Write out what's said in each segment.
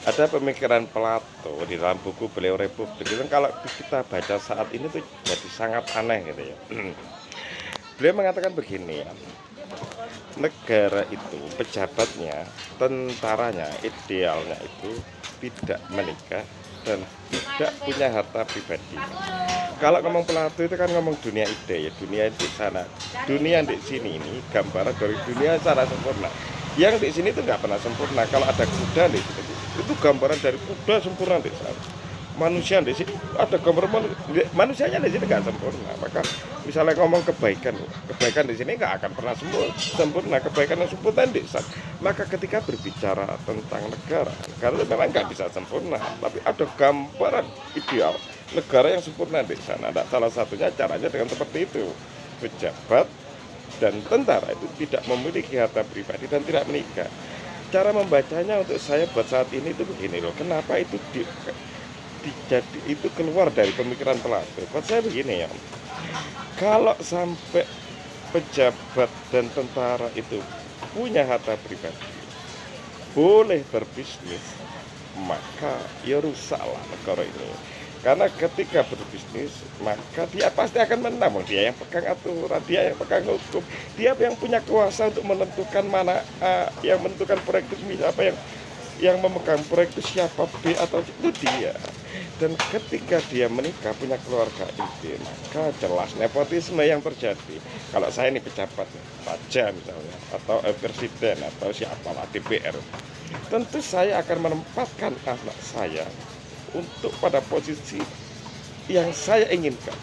Ada pemikiran Plato di dalam buku beliau Republik itu kalau kita baca saat ini tuh jadi sangat aneh gitu ya. Beliau mengatakan begini, negara itu pejabatnya, tentaranya, idealnya itu tidak menikah dan tidak punya harta pribadi. Kalau ngomong Plato itu kan ngomong dunia ide ya, dunia di sana, dunia di sini ini gambaran dari dunia secara sempurna. Yang di sini itu nggak pernah sempurna. Kalau ada kuda di sini, itu gambaran dari kuda sempurna di sana. Manusia di sini ada gambar manusianya di sini nggak sempurna. Maka misalnya ngomong kebaikan, kebaikan di sini nggak akan pernah sempurna. Kebaikan yang sempurna di sana. Maka ketika berbicara tentang negara, negara itu memang nggak bisa sempurna, tapi ada gambaran ideal negara yang sempurna di sana. Nah, salah satunya caranya dengan seperti itu, pejabat dan tentara itu tidak memiliki harta pribadi dan tidak menikah. Cara membacanya untuk saya buat saat ini itu begini loh, kenapa itu jadi itu keluar dari pemikiran Plato. Buat saya begini ya, kalau sampai pejabat dan tentara itu punya harta pribadi, boleh berbisnis, maka ya rusaklah negara ini. Karena ketika berbisnis, maka dia pasti akan menang. Dia yang pegang aturan, dia yang pegang hukum, dia yang punya kuasa untuk menentukan mana A, yang menentukan proyek itu apa, yang memegang proyek itu siapa, B atau itu dia. Dan ketika dia menikah punya keluarga inti, maka jelas nepotisme yang terjadi. Kalau saya ini pejabat, raja misalnya, atau presiden, atau siapalah DPR, tentu saya akan menempatkan anak saya untuk pada posisi yang saya inginkan.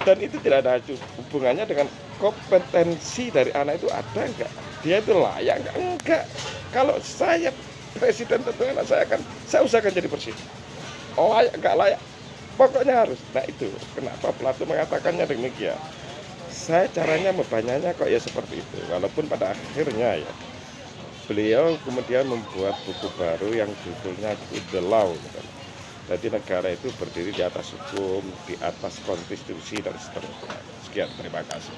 Dan itu tidak ada hubungannya dengan kompetensi dari anak itu ada enggak, dia itu layak enggak. Kalau saya presiden, tentu anak saya usahakan jadi presiden. Layak enggak layak, pokoknya harus. Nah itu kenapa Plato mengatakannya demikian. Saya caranya membacanya kok ya seperti itu. Walaupun pada akhirnya ya beliau kemudian membuat buku baru yang judulnya The Law. Jadi negara itu berdiri di atas hukum, di atas konstitusi dan seterusnya. Sekian, terima kasih.